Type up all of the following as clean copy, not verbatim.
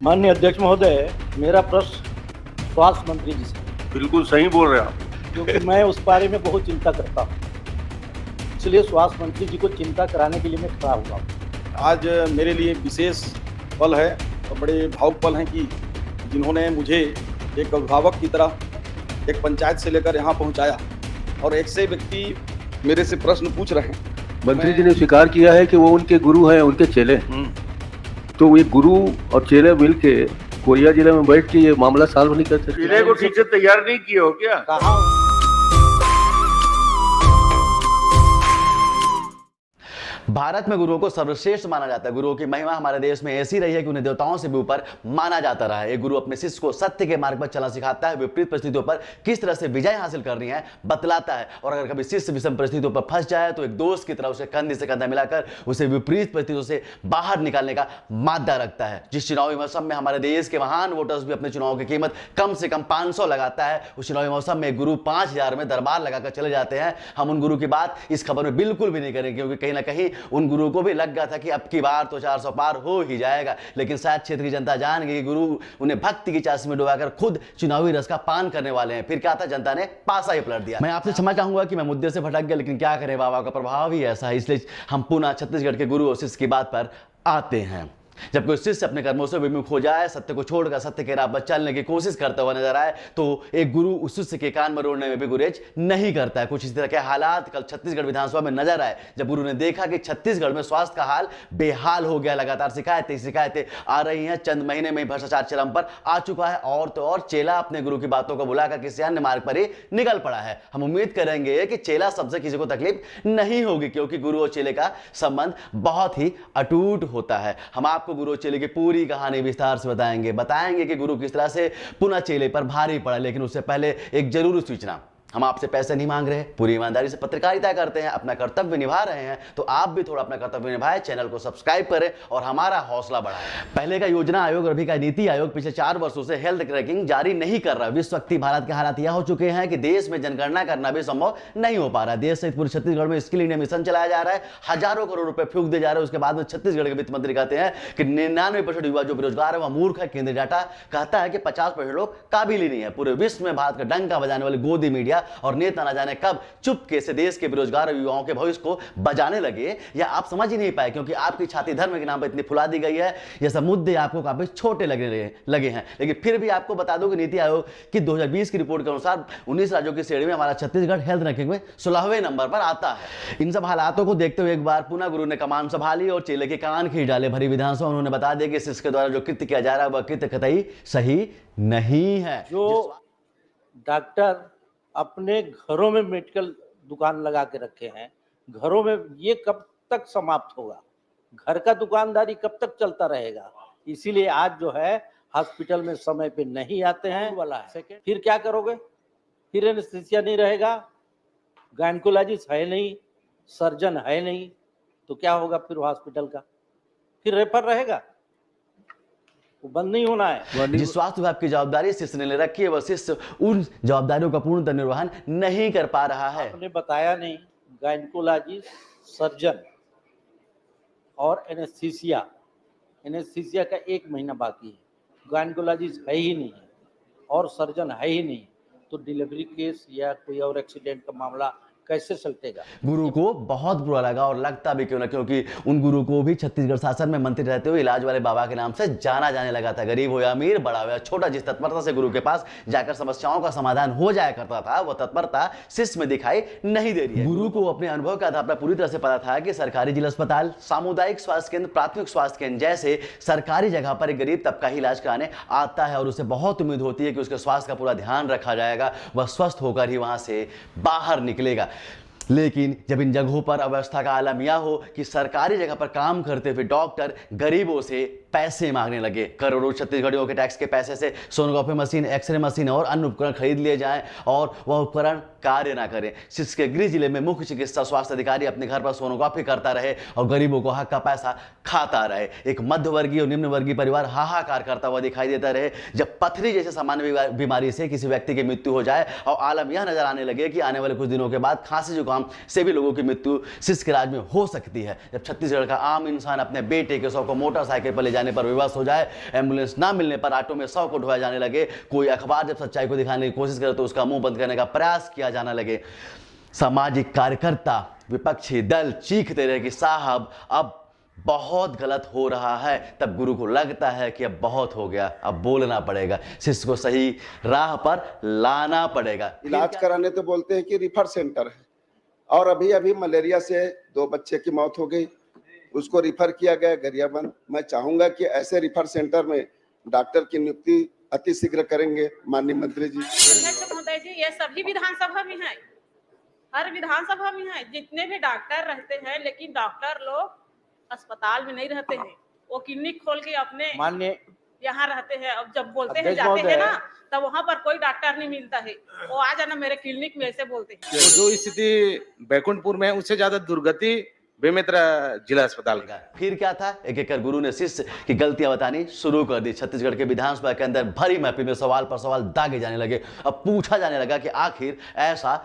माननीय अध्यक्ष महोदय, मेरा प्रश्न स्वास्थ्य मंत्री जी से। बिल्कुल सही बोल रहे हैं आप। क्योंकि मैं उस बारे में बहुत चिंता करता हूँ, इसलिए स्वास्थ्य मंत्री जी को चिंता कराने के लिए मैं खड़ा हुआ हूँ। आज मेरे लिए विशेष पल है और बड़े भावुक पल हैं कि जिन्होंने मुझे एक अभिभावक की तरह एक पंचायत से लेकर यहाँ पहुँचाया और एक से व्यक्ति मेरे से प्रश्न पूछ रहे हैं। मंत्री जी ने स्वीकार किया है कि वो उनके गुरु हैं, उनके चेले। तो ये गुरु और चेले मिलके कोरिया जिले में बैठ के ये मामला सॉल्व नहीं कर सकते। जिले को ठीक से तैयार नहीं किए हो क्या? कहा भारत में गुरुओं को सर्वश्रेष्ठ माना जाता है। गुरुओं की महिमा हमारे देश में ऐसी रही है कि उन्हें देवताओं से भी ऊपर माना जाता रहा है। एक गुरु अपने शिष्य को सत्य के मार्ग पर चलना सिखाता है, विपरीत परिस्थितियों पर किस तरह से विजय हासिल करनी है बतलाता है, और अगर कभी शिष्य विषम परिस्थितियों पर फंस जाए तो एक दोस्त की तरह उसे कंधे से कंधा मिलाकर उसे विपरीत परिस्थितियों से बाहर निकालने का मादा रखता है। जिस चुनावी मौसम में हमारे देश के महान वोटर्स भी अपने चुनाव की कीमत कम से कम 500 लगाता है, उस चुनावी मौसम में गुरु 5000 में दरबार लगाकर चले जाते हैं। हम उन गुरु की बात इस खबर में बिल्कुल भी नहीं करेंगे, क्योंकि कहीं ना कहीं उन गुरु को भी लग गया था कि अब की बार तो 400 पार हो ही जाएगा, लेकिन शायद क्षेत्र की जनता जान गई कि गुरु उन्हें भक्ति की चाशनी में डुबाकर खुद चुनावी रस का पान करने वाले हैं। फिर क्या था, जनता ने पासा ही पलट दिया। मैं आपसे क्षमा चाहूंगा कि मैं मुद्दे से भटक गया, लेकिन क्या करें, बाबा का प्रभाव ही ऐसा है। इसलिए हम पुनः छत्तीसगढ़ के गुरु और शिष्य की बात पर आते हैं। जब कोई शिष्य अपने कर्मों से विमुख हो जाए, सत्य को छोड़कर सत्य के राह पर चलने की कोशिश करता हुआ नजर आए, तो एक गुरु उस शिष्य के कान मरोड़ने में भी गुरेज नहीं करता है। कुछ इस तरह के हालात कल छत्तीसगढ़ विधानसभा में नजर आए, जब गुरु ने देखा कि छत्तीसगढ़ में स्वास्थ्य का हाल बेहाल हो गया। लगातार शिकायतें आ रही हैं। चंद महीने में भ्रष्टाचार चरम पर आ चुका है, और तो और चेला अपने गुरु की बातों को बुलाकर किसी अन्य मार्ग पर ही निकल पड़ा है। हम उम्मीद करेंगे कि चेला सबसे किसी को तकलीफ नहीं होगी, क्योंकि गुरु और चेले का संबंध बहुत ही अटूट होता है। हम आपको गुरु और चेले की पूरी कहानी विस्तार से बताएंगे कि गुरु किस तरह से पुनः चेले पर भारी पड़ा। लेकिन उससे पहले एक जरूरी सूचना, हम आपसे पैसे नहीं मांग रहे, पूरी ईमानदारी से पत्रकारिता करते हैं, अपना कर्तव्य निभा रहे हैं, तो आप भी थोड़ा अपना कर्तव्य निभाएं, चैनल को सब्सक्राइब करें और हमारा हौसला बढ़ाएं। पहले का योजना आयोग और अभी का नीति आयोग पिछले 4 वर्षों से हेल्थ रैंकिंग जारी नहीं कर रहा। विश्व वक्ती भारत के हालात यह हो चुके हैं कि देश में जनगणना करना भी संभव नहीं हो पा रहा है। देश सहित पूरे छत्तीसगढ़ में स्किल इंडिया मिशन चलाया जा रहा है, हजारों करोड़ रुपए फूंक दिए जा रहे हैं। उसके बाद में छत्तीसगढ़ के वित्त मंत्री कहते हैं कि 99% युवा जो बेरोजगार है वह मूर्ख है। केंद्रीय डाटा कहता है कि 50% लोग काबिल ही नहीं है। पूरे विश्व में भारत का डंका बजाने वाले गोदी मीडिया और नेता न जाने कब चुपके से देश के बेरोजगार युवाओं के भविष्य को बजाने लगे, या आप समझ ही नहीं पाए, क्योंकि आपकी छाती धर्म के नाम पर इतनी फुला दी गई है। ये सब मुद्दे आपको काफी छोटे लगे हैं, लेकिन फिर भी आपको बता दूं कि नीति आयोग की 2020 की रिपोर्ट के अनुसार 19 राज्यों की श्रेणी में हमारा छत्तीसगढ़ हेल्थ रैंकिंग में 16वें नंबर पर आता है। इन सब हालातों को देखते हुए एक बार पुनः गुरु ने कमान संभाली और चेले के कान खींच डाले। भरी विधानसभा उन्होंने बता दिया कि शिष्य के द्वारा जो कृत्य किया जा रहा है वह कृत्य कतई सही नहीं है। जो डॉक्टर अपने घरों में मेडिकल दुकान लगा के रखे हैं, घरों में, ये कब तक समाप्त होगा? घर का दुकानदारी कब तक चलता रहेगा? इसीलिए आज जो है हॉस्पिटल में समय पे नहीं आते हैं वाला है। फिर क्या करोगे? फिर एनेस्थीसिया नहीं रहेगा, गायनेकोलॉजिस्ट है नहीं, सर्जन है नहीं, तो क्या होगा फिर हॉस्पिटल का? फिर रेफर रहेगा, वो बंद नहीं होना है। जिस स्वास्थ्य विभाग की जवाबदारी शिष्य ने ले रखी है, वह शिष्य उन जवाबदारियों का पूर्णतः निर्वहन नहीं कर पा रहा है। आपने बताया नहीं, गायनेकोलॉजिस्ट, सर्जन और एनेस्थीसिया का 1 महीना बाकी है। गायनेकोलॉजिस्ट है ही नहीं है और सर्जन है ही नहीं, तो डिलीवरी केस या कोई और एक्सीडेंट का मामला कैसे चलतेगा? गुरु को बहुत बुरा लगा, और लगता भी क्यों ना, क्योंकि उन गुरु को भी छत्तीसगढ़ शासन में मंत्री रहते हुए इलाज वाले बाबा के नाम से जाना जाने लगा था। गरीब हो या अमीर, बड़ा हो या छोटा, जिस तत्परता से गुरु के पास जाकर समस्याओं का समाधान हो जाया करता था, वह तत्परता शिष्य में दिखाई नहीं दे रही है। गुरु को अपने अनुभव के आधार पर पूरी तरह से पता था कि सरकारी जिला अस्पताल, सामुदायिक स्वास्थ्य केंद्र, प्राथमिक स्वास्थ्य केंद्र जैसे सरकारी जगह पर एक गरीब तबका ही इलाज कराने आता है, और उसे बहुत उम्मीद होती है कि उसके स्वास्थ्य का पूरा ध्यान रखा जाएगा, वह स्वस्थ होकर ही वहां से बाहर निकलेगा। लेकिन जब इन जगहों पर अवस्था का आलम यह हो कि सरकारी जगह पर काम करते हुए डॉक्टर गरीबों से पैसे मांगने लगे, करोड़ों छत्तीसगढ़ियों के टैक्स के पैसे से सोनोग्राफी मशीन, एक्सरे मशीन और अन्य उपकरण खरीद लिए जाएं, और वह उपकरण कार्य ना करें। शिष्य के गृह जिले में मुख्य चिकित्सा स्वास्थ्य अधिकारी अपने घर पर सोनोग्राफी करता रहे और गरीबों को हक का पैसा खाता रहे। एक मध्यवर्गीय और निम्न वर्गीय परिवार हाहाकार करता हुआ दिखाई देता रहे। जब पथरी जैसे सामान्य बीमारी से किसी व्यक्ति की मृत्यु हो जाए और आलम यह नजर आने लगे कि आने वाले कुछ दिनों के बाद खांसी जुकाम से भी लोगों की मृत्यु शिष्य के राज में हो सकती है, जब छत्तीसगढ़ का आम इंसान अपने बेटे के शव को मोटरसाइकिल पर ले जाने जाने पर विवश हो जाए, एम्बुलेंस ना मिलने पर ऑटो में 100 को ढोया जाने लगे, कोई अखबार जब सच्चाई को दिखाने की कोशिश करे तो उसका मुंह बंद करने का प्रयास किया जाने लगे, सामाजिक कार्यकर्ता, विपक्षी दल चीखते रहे कि साहब अब बहुत गलत हो रहा है, तब गुरु को लगता है कि अब बहुत हो गया, अब बोलना पड़ेगा, शिष्य को सही राह पर लाना पड़ेगा। इलाज कराने तो बोलते हैं कि रिफर सेंटर है, और अभी मलेरिया से 2 बच्चे की मौत हो गई, उसको रिफर किया गया गरियाबंद। मैं चाहूंगा कि ऐसे रिफर सेंटर में डॉक्टर की नियुक्ति अति शीघ्र करेंगे माननीय मंत्री जी। अध्यक्ष महोदय जी, ये सभी विधानसभा में है, हर विधानसभा में है, जितने भी डॉक्टर रहते हैं, लेकिन डॉक्टर लोग अस्पताल में नहीं रहते हैं, वो क्लिनिक खोल के अपने माननीय यहाँ रहते हैं। अब जब बोलते हैं अध्यक्ष जाते हैं महोदय, ना, तब वहाँ पर कोई डॉक्टर नहीं मिलता है, वो आ जाना मेरे क्लिनिक में, ऐसे बोलते हैं। तो जो स्थिति बैकुंठपुर में है उससे ज्यादा दुर्गति बेमेतरा जिला अस्पताल का। फिर क्या था, एक एक कर गुरु ने शिष्य की गलतियां बतानी शुरू कर दी। छत्तीसगढ़ के विधानसभा के अंदर भरी महफिल में सवाल पर सवाल दागे जाने लगे। अब पूछा जाने लगा कि आखिर ऐसा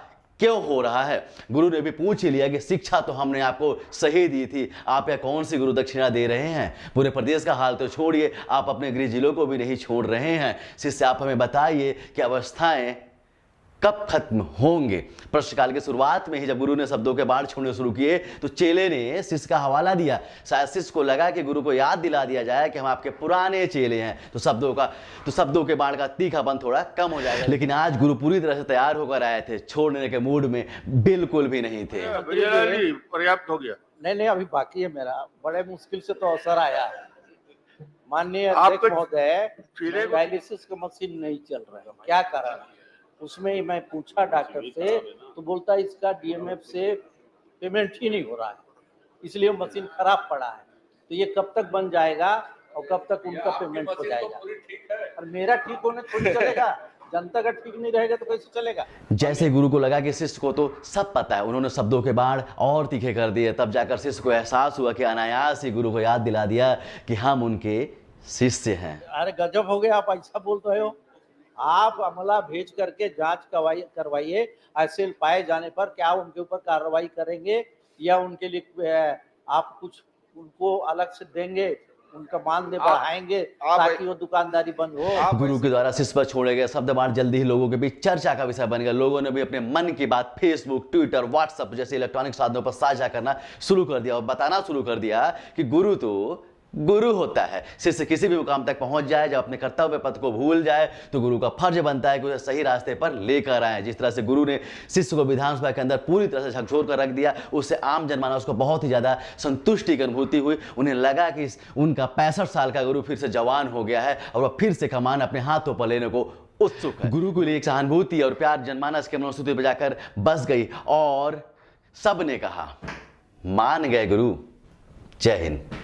क्यों हो रहा है। गुरु ने भी पूछ ही लिया कि शिक्षा तो हमने आपको सही दी थी, आप या कौन सी गुरु दक्षिणा दे रहे हैं? पूरे प्रदेश का हाल तो छोड़िए, आप अपने गृह जिलों को भी नहीं छोड़ रहे हैं। शिष्य आप हमें बताइए कि अवस्थाएं कब खत्म होंगे। प्रश्नकाल की शुरुआत में ही जब गुरु ने शब्दों के बाढ़ छोड़ने शुरू किए तो चेले ने शिष्य का हवाला दिया। शायद शिष्य को लगा कि गुरु को याद दिला दिया जाए कि हम आपके पुराने चेले हैं, तो शब्दों के बाढ़ का तीखापन थोड़ा कम हो जाएगा। लेकिन आज गुरु पूरी तरह से तैयार होकर आए थे, छोड़ने के मूड में बिल्कुल भी नहीं थे। पर्याप्त हो गया? नहीं, अभी बाकी है मेरा, बड़े मुश्किल से तो अवसर आया है। माननीय अध्यक्ष महोदय, डायलिसिस का मशीन नहीं चल रहा है, क्या कारण है? उसमें मैं पूछा डॉक्टर से तो बोलता इसका डीएमएफ से पेमेंट ही नहीं हो रहा है, इसलिए मशीन खराब पड़ा है। तो ये कब तक बन जाएगा और कब तक उनका पेमेंट हो जाएगा? और मेरा ठीक होने थोड़ी चलेगा, जनता का ठीक नहीं रहेगा तो कैसे चलेगा? जैसे गुरु को लगा कि शिष्य को तो सब पता है, उन्होंने शब्दों के बाढ़ और तीखे कर दिए। तब जाकर शिष्य को एहसास हुआ कि अनायास ही गुरु को याद दिला दिया कि हम उनके शिष्य हैं। अरे गजब हो गया, आप ऐसा बोलते हो। आप अमला भेज करके जांच करवाइए, ऐसे पाए जाने पर क्या उनके ऊपर कार्रवाई करेंगे या उनके लिए आप कुछ उनको अलग से देंगे, उनका मानदेय बढ़ाएंगे ताकि वो दुकानदारी बंद हो? गुरु के द्वारा शिष्य पर छोड़े गए शब्द बाढ़ जल्दी ही लोगों के बीच चर्चा का विषय बन गया। लोगों ने भी अपने मन की बात फेसबुक, ट्विटर, व्हाट्सएप जैसे इलेक्ट्रॉनिक साधनों पर साझा करना शुरू कर दिया और बताना शुरू कर दिया कि गुरु तो गुरु होता है। शिष्य किसी भी मुकाम तक पहुंच जाए, जब अपने कर्तव्य पथ को भूल जाए तो गुरु का फर्ज बनता है कि उसे सही रास्ते पर लेकर आए। जिस तरह से गुरु ने शिष्य को विधानसभा के अंदर पूरी तरह से झकझोर कर रख दिया, उससे आम जनमानस को बहुत ही ज्यादा संतुष्टि की अनुभूति हुई। उन्हें लगा कि उनका 65 साल का गुरु फिर से जवान हो गया है और वह फिर से कमान अपने हाथों पर लेने को उत्सुक है। गुरु के लिए एक सहानुभूति और प्यार जनमानस के मनोस्तुति बजाकर बस गई और सबने कहा मान गए गुरु। जय हिंद।